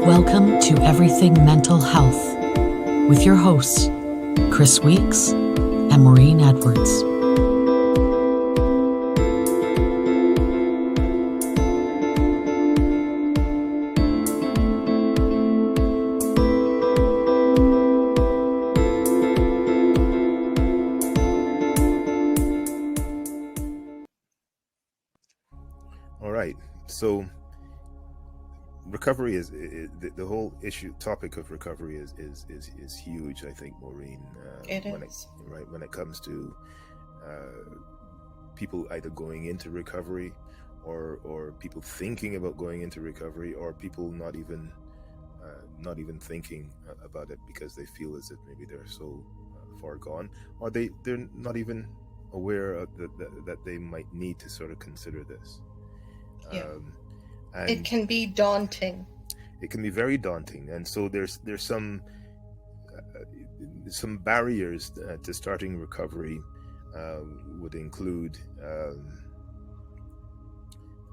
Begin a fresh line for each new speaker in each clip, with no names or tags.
Welcome to Everything Mental Health with your hosts, Chris Weeks and Maureen Edwards.
All right, so recovery is the whole topic of recovery is huge. I think, Maureen. When it comes to people either going into recovery, or people thinking about going into recovery, or people not even thinking about it because they feel as if maybe they're so far gone, or they're not even aware of that they might need to sort of consider this.
Yeah. And it can be daunting.
It can be very daunting, and so there's some barriers to starting recovery. Would include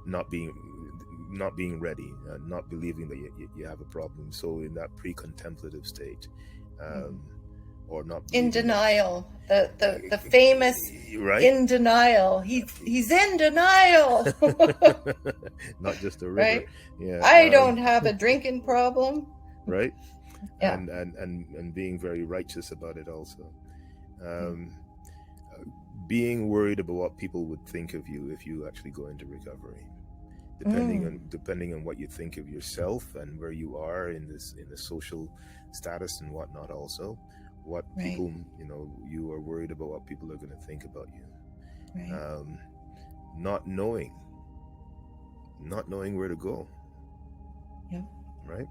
not being ready, not believing that you have a problem. So in that pre-contemplative state, or not
in denial, the famous
right?
In denial. He's in denial.
Not just a river.
Right?
Yeah.
I don't have a drinking problem.
Right.
Yeah.
And being very righteous about it also. Being worried about what people would think of you if you actually go into recovery. Depending on what you think of yourself and where you are in the social status and whatnot also. What people, you are worried about what people are going to think about you.
Right.
Not knowing where to go.
Yeah.
Right.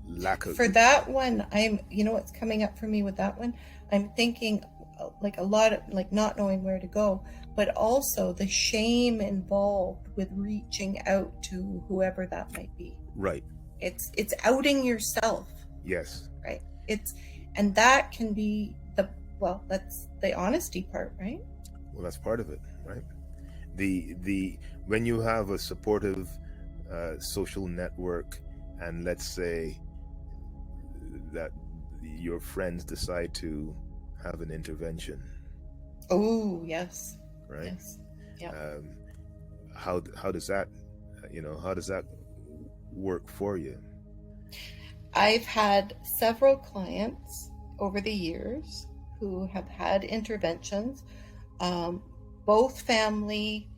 Lack of.
For that one, what's coming up for me with that one? I'm thinking like a lot of like not knowing where to go, but also the shame involved with reaching out to whoever that might be.
Right.
It's outing yourself.
Yes.
Right. And that can be that's the honesty part, right?
Well, that's part of it, right? When you have a supportive social network, and let's say that your friends decide to have an intervention.
Oh, yes.
Right.
Yes. Yeah.
How does that work for you?
I've had several clients over the years who have had interventions, both family,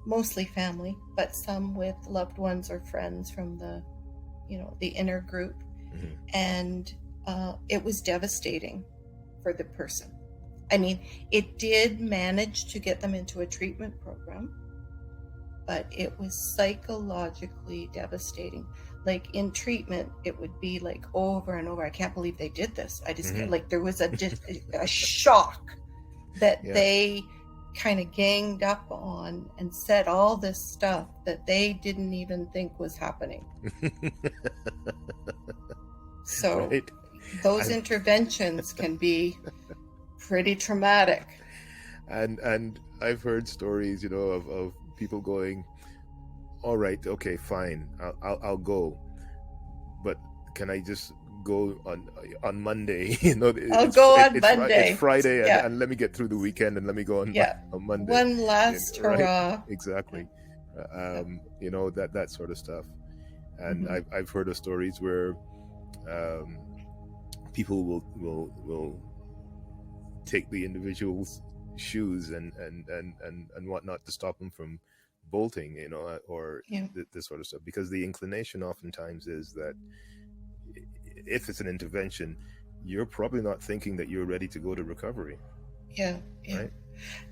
mostly family, but some with loved ones or friends from the inner group.
Mm-hmm.
And it was devastating for the person. I mean, it did manage to get them into a treatment program, but it was psychologically devastating. Like in treatment, it would be like over and over. I can't believe they did this. I just like there was a shock that they kind of ganged up on and said all this stuff that they didn't even think was happening. So those interventions can be pretty traumatic.
And I've heard stories, of people going, all right, okay, fine, I'll go, but can I just go on Monday?
I'll go on Monday.
It's Friday, and let me get through the weekend, and let me go on Monday.
One last hurrah.
Right? Exactly. That sort of stuff. And I've heard of stories where people will take the individual's shoes and whatnot to stop them from bolting, this sort of stuff, because the inclination oftentimes is that if it's an intervention, you're probably not thinking that you're ready to go to recovery.
Yeah.
Right.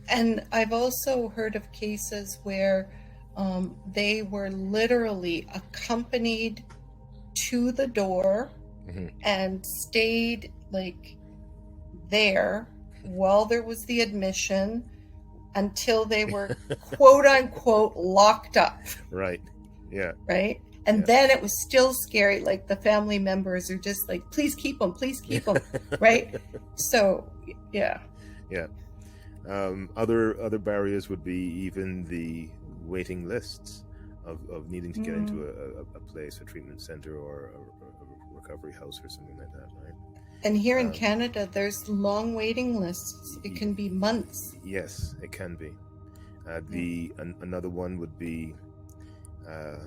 And I've also heard of cases where they were literally accompanied to the door and stayed like there while there was the admission until they were quote unquote locked up.
Right. Yeah.
Right. And then it was still scary. Like the family members are just like, please keep them. Right. So, yeah.
Yeah. Other barriers would be even the waiting lists. of needing to get into a place, a treatment center, or a recovery house or something like that, right?
And here in Canada, there's long waiting lists. It can be months.
Yes, it can be. Another one would be, I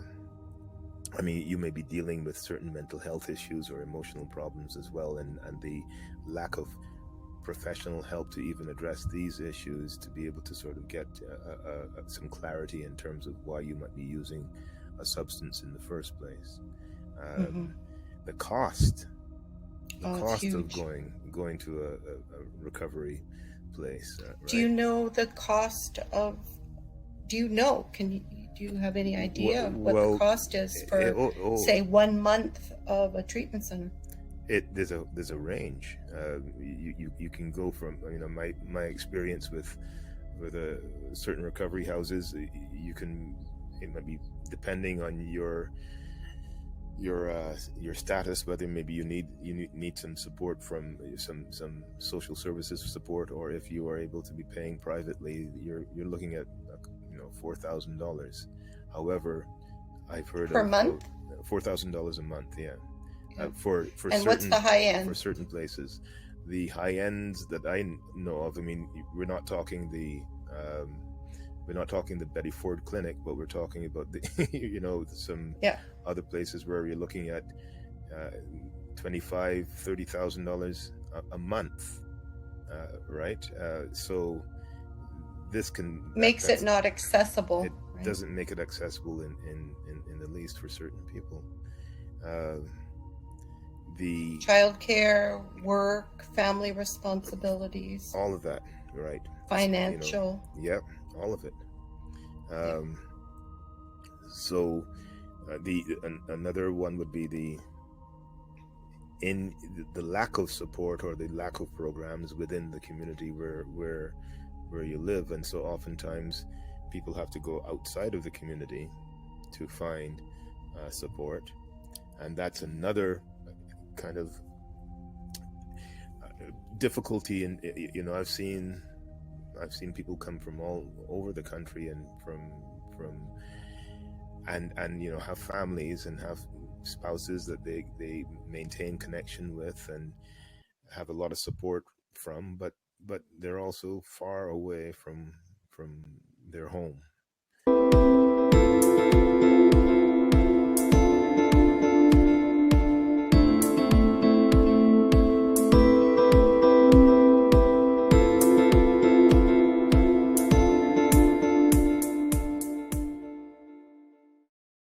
mean, you may be dealing with certain mental health issues or emotional problems as well, and the lack of professional help to even address these issues, to be able to sort of get some clarity in terms of why you might be using a substance in the first place. The cost of going to a recovery place. Right?
Do you know the cost of? Do you know? Do you have any idea of what the cost is for, say, 1 month of a treatment center?
There's a range. You can go from, you know, my experience with certain recovery houses. It might be depending on your status, whether maybe you need some support from some social services support, or if you are able to be paying privately, you're looking at $4,000. However, I've heard
per month,
$4,000 a month. Yeah. For
and
certain,
what's the high end?
For certain places, the high ends that I know of, I mean, we're not talking the Betty Ford Clinic, but we're talking about the some other places where you're looking at $25,000-$30,000 a month, right? So this
makes it not accessible.
It doesn't make it accessible in the least for certain people. The childcare,
work, family responsibilities,
all of that, right?
Financial,
yep, all of it. So another one would be the lack of support or the lack of programs within the community where you live, and so oftentimes people have to go outside of the community to find support, and that's another kind of difficulty. And I've seen people come from all over the country and have families and have spouses that they maintain connection with and have a lot of support from, but they're also far away from their home,